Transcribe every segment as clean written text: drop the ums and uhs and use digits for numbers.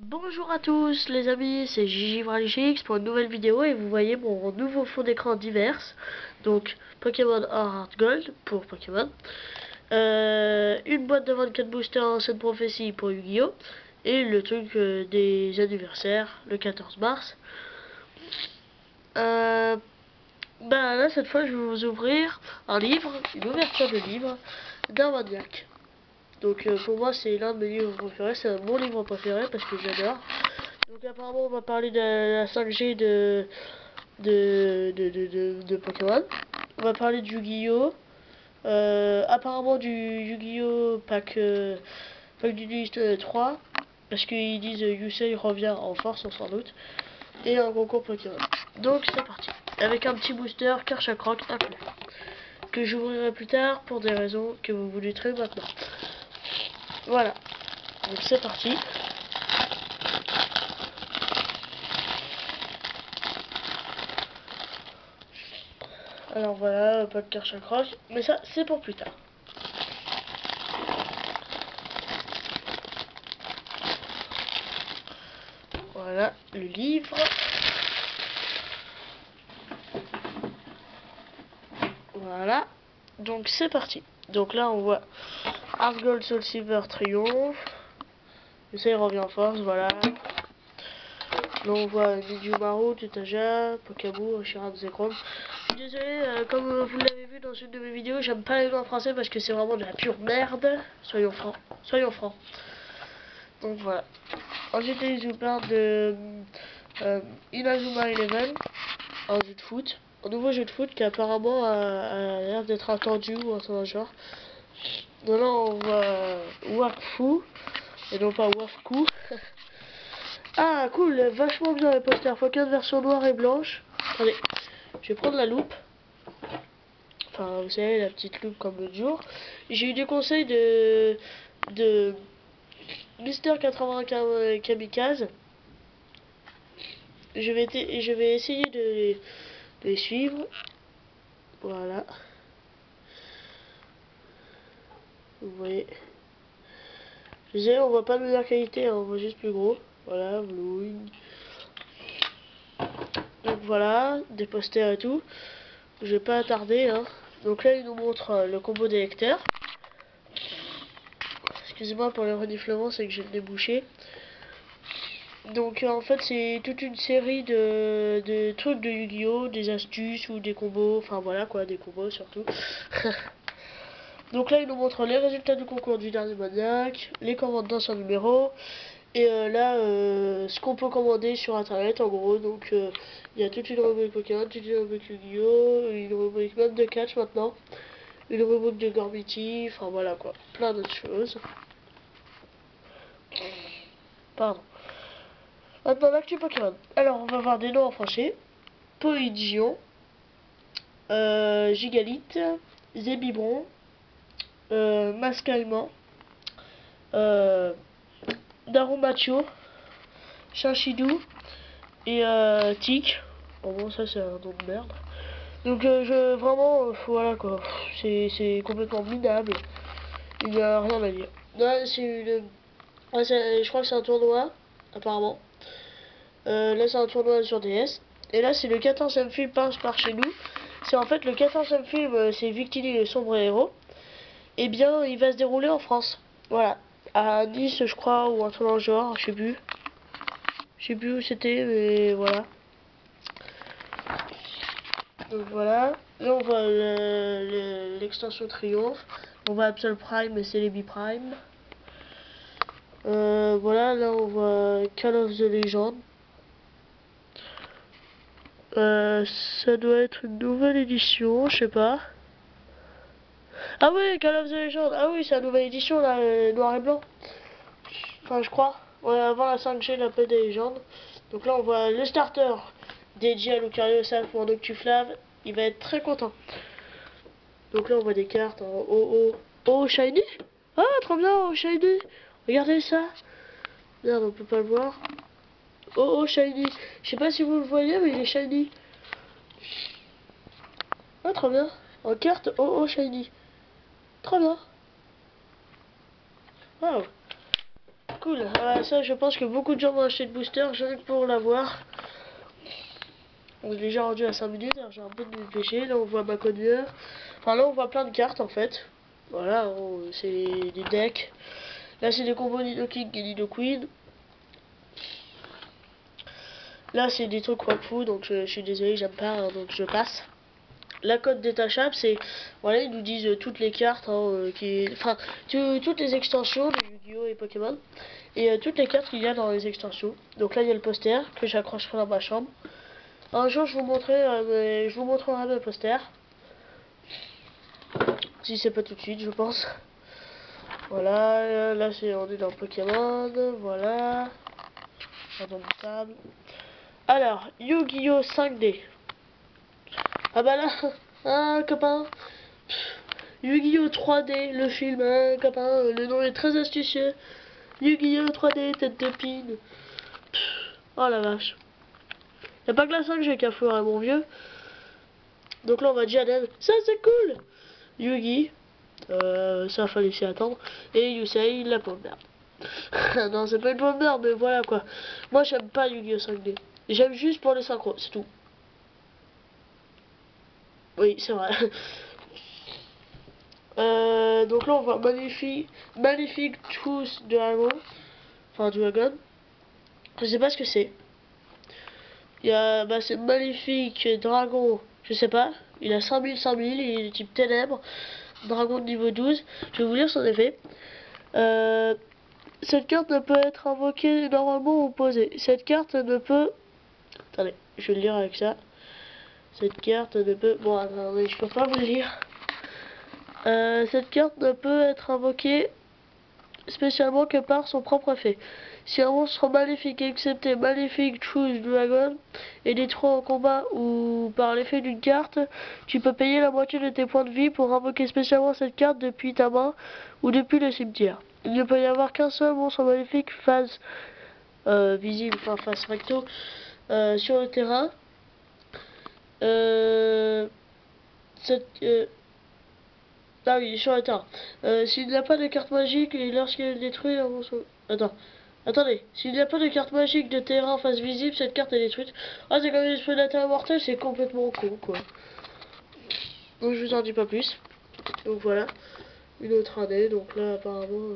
Bonjour à tous les amis, c'est GigiVralGX pour une nouvelle vidéo et vous voyez mon nouveau fond d'écran divers. Donc Pokémon Heart Gold pour Pokémon, une boîte de 24 boosters Ancienne Prophétie pour Yu-Gi-Oh! Et le truc des anniversaires, le 14 mars. Bah là cette fois je vais vous ouvrir un livre, une ouverture de livre d'un maniaque. Donc pour moi c'est l'un de mes livres préférés, c'est mon livre préféré parce que j'adore. Donc apparemment on va parler de la 5G de Pokémon. On va parler du Yu-Gi-Oh! Apparemment du Yu-Gi-Oh! Pack du liste 3. Parce qu'ils disent Yusei revient en force sans doute. Et un concours Pokémon. Donc c'est parti. Avec un petit booster Karchakroc inclus. Que j'ouvrirai plus tard pour des raisons que vous vous douterez maintenant. Voilà. Donc c'est parti. Alors voilà, pas de Karchakroc, mais ça c'est pour plus tard. Voilà le livre. Voilà. Donc c'est parti. Donc là on voit Heart Gold Soul Silver Triomphe. Ça il revient en force, voilà. Là on voit Nijumaru, Tutaja, Pokabu, Oshiram, Zekrom. Je suis désolé, comme vous l'avez vu dans une de mes vidéos, j'aime pas les noms en français parce que c'est vraiment de la pure merde. Soyons francs. Soyons francs. Donc voilà. Ensuite les zoopers de Inazuma Eleven, un jeu de foot. Un nouveau jeu de foot qui apparemment a l'air d'être attendu ou un truc dans le genre. Donc là on voit Wakfu et non pas Wafku. Ah cool, vachement bien les posters. Pokémon version noire et blanche. Attendez, je vais prendre la loupe. Enfin vous savez la petite loupe comme l'autre jour. J'ai eu des conseils de Mister 95 Kamikaze. Je vais essayer de les suivre. Voilà. Vous voyez. Je disais, on voit pas de meilleure qualité, hein, on voit juste plus gros. Voilà, Blue. Donc voilà, des posters et tout. Je vais pas attarder. Hein. Donc là, il nous montre le combo des lecteurs. Excusez-moi pour le reniflement, c'est que j'ai le nez bouché. Donc en fait, c'est toute une série de trucs de Yu-Gi-Oh! Des astuces ou des combos. Enfin voilà quoi, des combos surtout. Donc là, il nous montre les résultats du concours du dernier maniaque, les commandes d'anciens numéros, et là, ce qu'on peut commander sur internet en gros. Donc il y a toute une rubrique Pokémon, toute une rubrique Yu-Gi-Oh! Une rubrique même de catch maintenant, une rubrique de Gormiti, enfin voilà quoi, plein d'autres choses. Pardon. Maintenant, l'actu Pokémon. Alors, on va voir des noms en français. Poidion, Gigalite, Zébibron, Mascalement, Darumacho, Chinchidou et Tic. Bon, ça c'est un nom de merde. Donc vraiment, voilà quoi. C'est complètement minable. Il n'y a rien à dire. Là, c'est une... Ah, je crois que c'est un tournoi, apparemment. Là, c'est un tournoi sur DS. Et là, c'est le 14e film par chez nous. C'est en fait le 14e film, c'est Victini le sombre héros. Et bien, il va se dérouler en France. Voilà. À Nice, je crois, ou un truc dans le genre, je sais plus. Je sais plus où c'était, mais voilà. Donc voilà. Là, on voit l'extension Triomphe. On voit Absol Prime et Celebi Prime. Voilà, là, on voit Call of the Legend. Ça doit être une nouvelle édition, je sais pas. Ah oui, Call of the Legend. Ah oui, c'est la nouvelle édition, là, noir et blanc. Enfin, je crois. Ouais, avant la 5G, la paix des légendes. Donc là, on voit le starter dédié à Lucario Salf ou en Octuflave. Il va être très content. Donc là, on voit des cartes en oh, shiny. Ah, trop bien, oh, shiny. Regardez ça. Merde, on peut pas le voir. Oh, shiny. Je sais pas si vous le voyez, mais il est shiny. Ah, trop bien. En carte, oh, shiny. Trop bien. Wow. cool. Ça, je pense que beaucoup de gens vont acheter le booster juste pour l'avoir. On est déjà rendu à 5 minutes, alors j'ai un peu de me dépêcher. Là, on voit ma codeur. Enfin, là, on voit plein de cartes en fait. Voilà, c'est des decks. Là, c'est des combos Nido King et Nido Queen. Là, c'est des trucs Wakfu, donc je suis désolé, j'aime pas, hein, donc je passe. La code détachable, c'est, voilà, ils nous disent toutes les cartes, hein, enfin, toutes les extensions de Yu-Gi-Oh et Pokémon, et toutes les cartes qu'il y a dans les extensions. Donc là, il y a le poster que j'accrocherai dans ma chambre. Un jour, je vous montrerai le poster. Si c'est pas tout de suite, je pense. Voilà, là, on est dans Pokémon, voilà. Pardon, table. Alors, Yu-Gi-Oh 5D. Ah bah là, un copain. Yu-Gi-Oh 3D, le film, hein, copain. Le nom est très astucieux. Yu-Gi-Oh 3D, tête de pine. Oh la vache. Y'a pas que la 5 que j'ai qu'à foirer, mon vieux. Donc là, on va Jaden. Ça, c'est cool. Yugi. Ça, fallait s'y attendre. Et Yusei, la pomme merde. Non, c'est pas une pomme merde, mais voilà quoi. Moi, j'aime pas Yu-Gi-Oh 5D. J'aime juste pour les synchros, c'est tout. Oui, c'est vrai. Donc là, on voit Magnifique Truth Dragon. Enfin, Dragon. Je sais pas ce que c'est. Il y a, c'est Magnifique Dragon. Je sais pas. Il a 5000, il est type ténèbres. Dragon de niveau 12. Je vais vous lire son effet. Cette carte ne peut être invoquée normalement ou posée. Cette carte ne peut... Attendez, je vais le lire avec ça. Cette carte ne peut... Bon, attendez, je peux pas vous le lire. Cette carte ne peut être invoquée spécialement que par son propre effet. Si un monstre maléfique, excepté Maléfique Choose Dragon, est détruit en combat ou par l'effet d'une carte, tu peux payer la moitié de tes points de vie pour invoquer spécialement cette carte depuis ta main ou depuis le cimetière. Il ne peut y avoir qu'un seul monstre maléfique face visible, enfin face recto, sur le terrain. Ah oui, sur le terrain. S'il n'a pas de carte magique et lorsqu'il est détruit, un monstre... Attendez. S'il n'y a pas de carte magique de terrain en face visible, cette carte est détruite. Ah, c'est comme les esprit de mortel, c'est complètement con, quoi. Donc, je vous en dis pas plus. Donc, voilà. Une autre année. Donc, là, apparemment...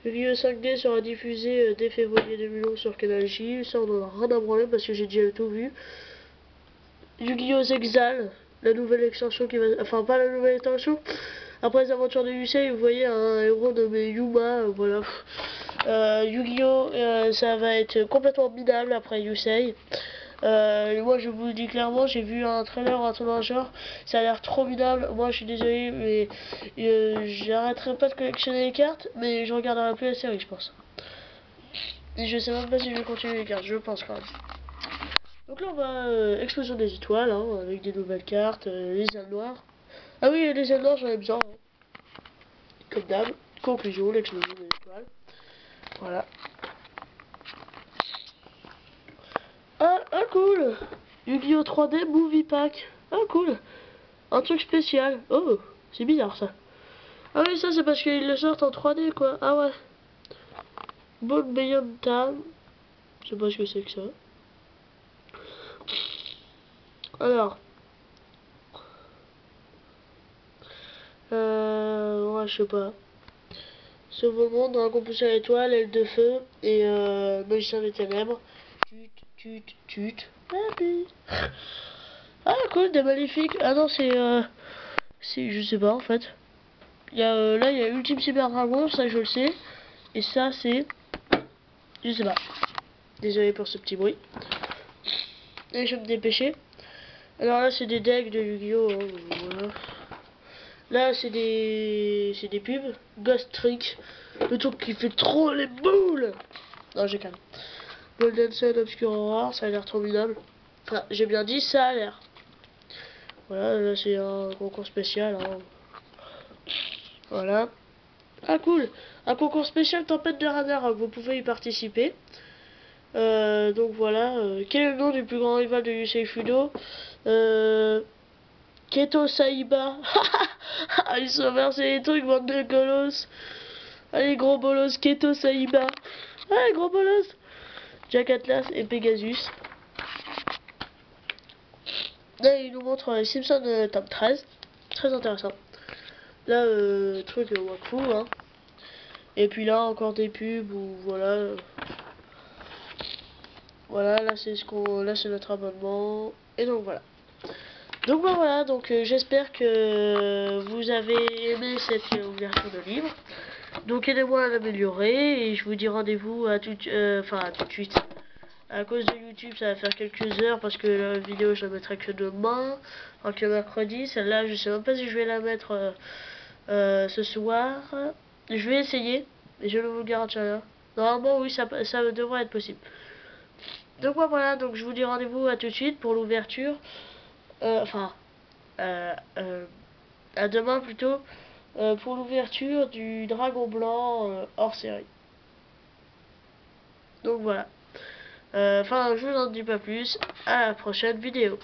Yu-Gi-Oh 5D sera diffusé dès février 2011 sur Canal J. Ça, on en a rien à branler parce que j'ai déjà tout vu. Yu-Gi-Oh Exal, la nouvelle extension qui va... Enfin, pas la nouvelle extension. Après les aventures de Yusei, vous voyez un héros nommé Yuma, voilà. Yu-Gi-Oh, ça va être complètement minable après Yusei. Moi je vous le dis clairement, j'ai vu un trailer, un truc dans le genre, ça a l'air trop minable. Moi je suis désolé, mais j'arrêterai pas de collectionner les cartes, mais je regarderai plus la série, je pense. Et je sais même pas si je vais continuer les cartes, je pense quand même. Donc là on va explosion des étoiles, hein, avec des nouvelles cartes, les ailes noires. Ah oui, les ailes noires j'en ai besoin, hein. Comme d'hab. Conclusion, l'explosion des étoiles. Voilà. Ah cool. Yu-Gi-Oh 3D Movie Pack. Ah cool. Un truc spécial. Oh, c'est bizarre ça. Ah oui, ça c'est parce qu'ils le sortent en 3D quoi. Ah ouais. Bon Beyond Time. Je sais pas ce que c'est que ça. Alors. Ouais, je sais pas. Sauve le monde, dragon poussé à l'étoile, aile de feu et magicien des ténèbres. Tut. Ah cool, des maléfiques. Ah non, c'est je sais pas en fait. Il y a là il y a Ultime Cyber Dragon, ça je le sais. Et ça c'est je sais pas. Désolé pour ce petit bruit. Et je vais me dépêcher. Alors là c'est des decks de Yu-Gi-Oh! Voilà. Là c'est des pubs. Ghost Trick. Le truc qui fait trop les boules. Non j'ai calme. Golden Sun Obscure Aurore, ça a l'air trop minable. Enfin, j'ai bien dit ça a l'air. Voilà, là c'est un concours spécial. Hein. Voilà. Ah cool. Un concours spécial Tempête de Radar, hein, vous pouvez y participer. Donc voilà. Quel est le nom du plus grand rival de Yusei Fudo? Keto Saiba. Ils sont versés les trucs, bande de colos. Allez, gros bolos, Keto Saïba. Allez, gros bolos. Jack Atlas et Pegasus. Là, il nous montre les Simpsons tome 13. Très intéressant. Là, truc Wakfu, hein. Et puis là, encore des pubs où voilà. Voilà, là c'est là c'est notre abonnement. Et donc voilà. Donc voilà, donc j'espère que vous avez aimé cette ouverture de livre. Donc aidez-moi à l'améliorer et je vous dis rendez-vous à tout, à tout de suite. À cause de YouTube, ça va faire quelques heures parce que la vidéo je la mettrai que demain, enfin que mercredi. Celle-là, je sais même pas si je vais la mettre ce soir. Je vais essayer, mais je ne vous le garantis rien. Normalement, oui, ça devrait être possible. Donc voilà, donc je vous dis rendez-vous à tout de suite pour l'ouverture. À demain plutôt pour l'ouverture du Dragon Blanc hors série. Donc voilà. Je vous en dis pas plus. À la prochaine vidéo.